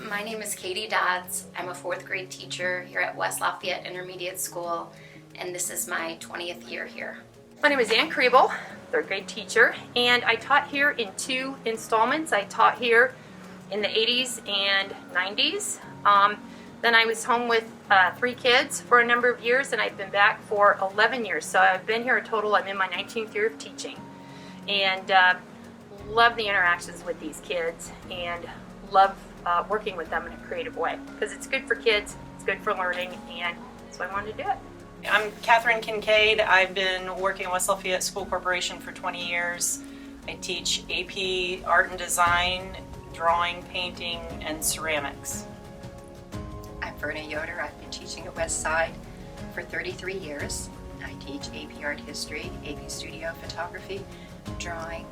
My name is Katie Dodds. I'm a fourth grade teacher here at West Lafayette Intermediate School, and this is my 20th year here. My name is Ann Kriebel, third grade teacher, and I taught here in 2 installments. I taught here in the 80s and 90s. Then I was home with 3 kids for a number of years, and I've been back for 11 years. So I've been here a total, I'm in my 19th year of teaching. And love the interactions with these kids and love working with them in a creative way, because it's good for kids, it's good for learning, and so I wanted to do it. I'm Catherine Kincaid. I've been working at West Lafayette School Corporation for 20 years. I teach AP, art and design, drawing, painting, and ceramics. I'm Verna Yoder. I've been teaching at West Side for 33 years. I teach AP Art History, AP Studio Photography, drawing,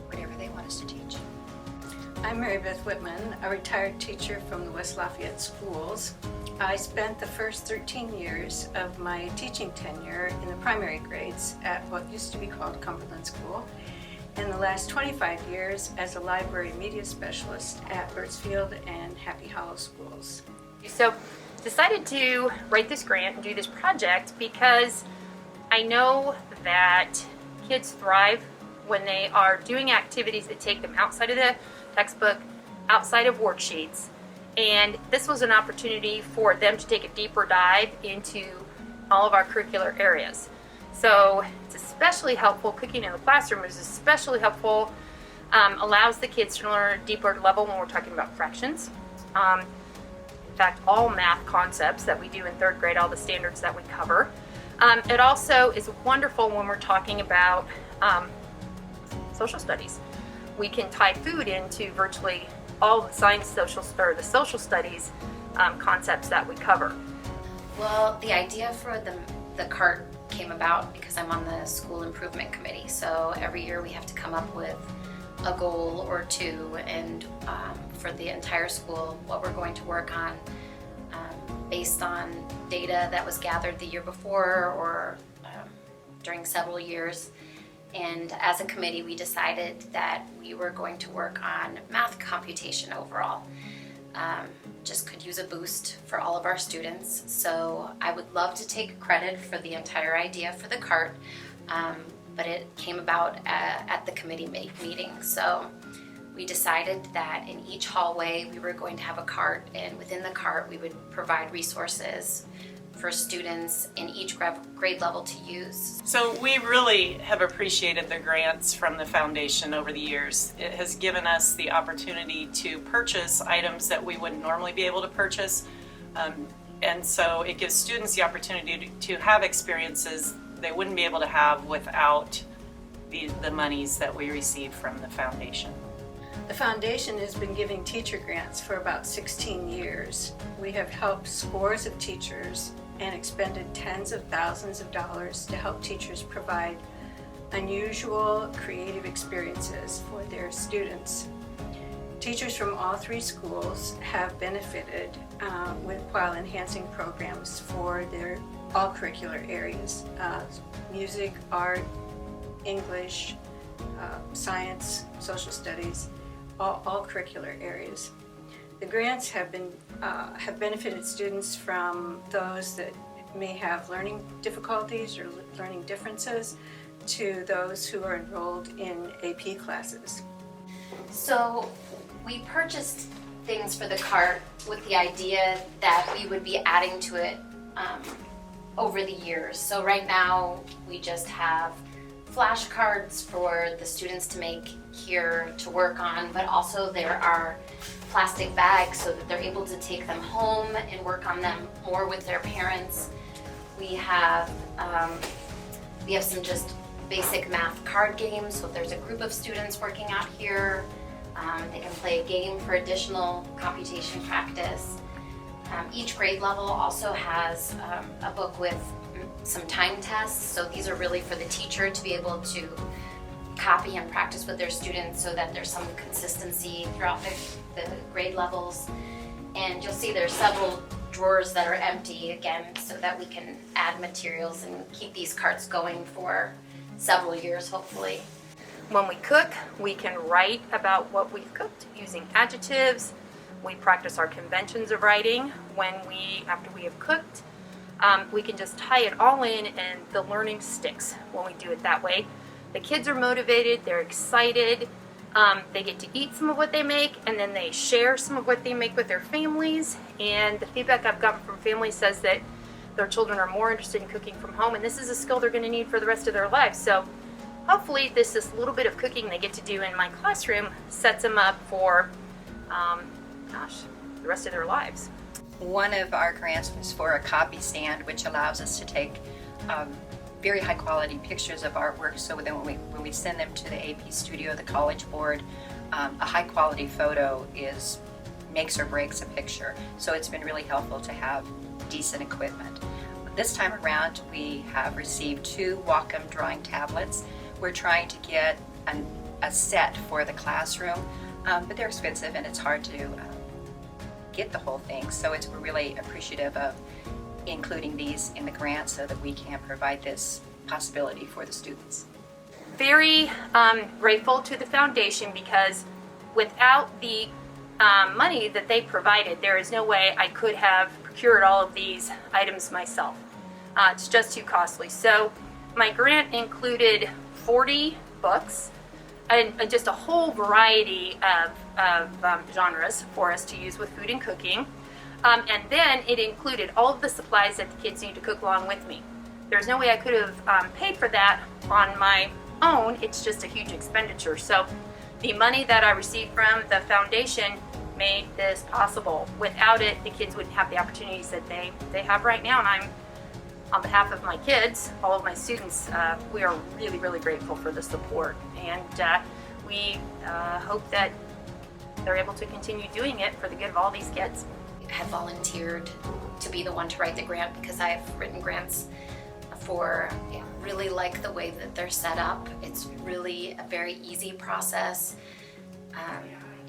whatever they want us to teach. I'm Mary Beth Whitman, a retired teacher from the West Lafayette Schools. I spent the first 13 years of my teaching tenure in the primary grades at what used to be called Cumberland School, and the last 25 years as a library media specialist at Birdsfield and Happy Hollow Schools. So decided to write this grant and do this project because I know that kids thrive when they are doing activities that take them outside of the textbook, outside of worksheets, and this was an opportunity for them to take a deeper dive into all of our curricular areas. So it's especially helpful, cooking in the classroom is especially helpful, allows the kids to learn at a deeper level when we're talking about fractions. In fact, all math concepts that we do in 3rd grade, all the standards that we cover. It also is wonderful when we're talking about social studies. We can tie food into virtually all the science, the social studies concepts that we cover. Well, the idea for the cart came about because I'm on the school improvement committee. So every year we have to come up with a goal or two, and for the entire school, what we're going to work on based on data that was gathered the year before or during several years. And as a committee, we decided that we were going to work on math computation overall. Just could use a boost for all of our students. So I would love to take credit for the entire idea for the cart, but it came about at the committee meeting. So we decided that in each hallway we were going to have a cart, and within the cart we would provide resources for students in each grade level to use. So we really have appreciated the grants from the foundation over the years. It has given us the opportunity to purchase items that we wouldn't normally be able to purchase. And so it gives students the opportunity to have experiences they wouldn't be able to have without the monies that we receive from the foundation. The foundation has been giving teacher grants for about 16 years. We have helped scores of teachers and expended tens of thousands of dollars to help teachers provide unusual, creative experiences for their students. Teachers from all 3 schools have benefited while enhancing programs for their all curricular areas, music, art, English, science, social studies, all curricular areas. The grants have benefited students from those that may have learning difficulties or learning differences to those who are enrolled in AP classes. So we purchased things for the cart with the idea that we would be adding to it over the years. So right now we just have flashcards for the students to make here to work on, but also there are plastic bags so that they're able to take them home and work on them more with their parents. We have some just basic math card games, so if there's a group of students working out here, they can play a game for additional computation practice. Each grade level also has a book with some time tests, so these are really for the teacher to be able to copy and practice with their students so that there's some consistency throughout the grade levels. And you'll see there's several drawers that are empty again so that we can add materials and keep these carts going for several years hopefully. When we cook, we can write about what we've cooked using adjectives, We practice our conventions of writing after we have cooked. We can just tie it all in and the learning sticks when we do it that way. The kids are motivated, they're excited, they get to eat some of what they make, and then they share some of what they make with their families. And the feedback I've gotten from families says that their children are more interested in cooking from home, and this is a skill they're going to need for the rest of their lives. So hopefully this little bit of cooking they get to do in my classroom sets them up for, the rest of their lives. One of our grants was for a copy stand, which allows us to take very high quality pictures of artwork, so then when we send them to the AP Studio, the College Board, a high quality photo makes or breaks a picture. So it's been really helpful to have decent equipment. This time around we have received 2 Wacom drawing tablets. We're trying to get a set for the classroom, but they're expensive and it's hard to get the whole thing. So we're really appreciative of including these in the grant so that we can provide this possibility for the students. Very grateful to the foundation, because without the money that they provided, there is no way I could have procured all of these items myself. It's just too costly. So my grant included 40 books and just a whole variety of genres for us to use with food and cooking. And then it included all of the supplies that the kids need to cook along with me. There's no way I could have paid for that on my own. It's just a huge expenditure. So the money that I received from the foundation made this possible. Without it, the kids wouldn't have the opportunities that they have right now. And I'm, on behalf of my kids, all of my students, we are really, really grateful for the support. And we hope that they're able to continue doing it for the good of all these kids. I have volunteered to be the one to write the grant because I have written grants for, I really like the way that they're set up. It's really a very easy process,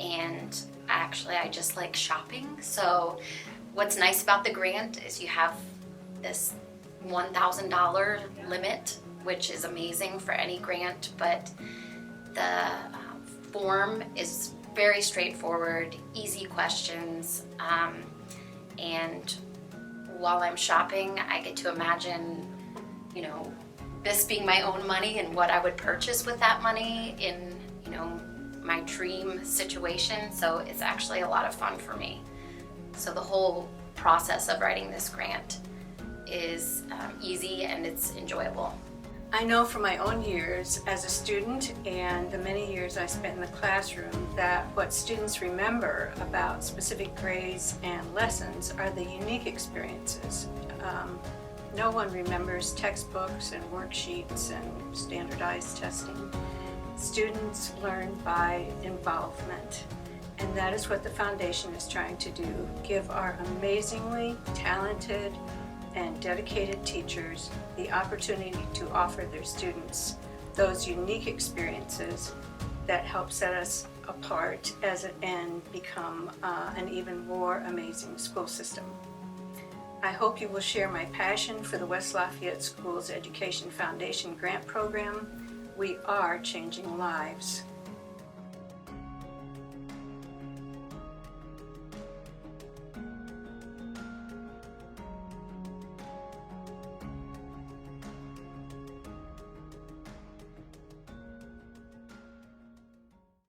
and I just like shopping. So what's nice about the grant is you have this $1,000 limit, which is amazing for any grant, but the form is very straightforward, easy questions, and while I'm shopping, I get to imagine, this being my own money and what I would purchase with that money in, my dream situation. So it's actually a lot of fun for me. So the whole process of writing this grant is easy and it's enjoyable. I know from my own years as a student and the many years I spent in the classroom that what students remember about specific grades and lessons are the unique experiences. No one remembers textbooks and worksheets and standardized testing. Students learn by involvement, and that is what the foundation is trying to do, give our amazingly talented and dedicated teachers the opportunity to offer their students those unique experiences that help set us apart and become an even more amazing school system. I hope you will share my passion for the West Lafayette Schools Education Foundation Grant Program. We are changing lives.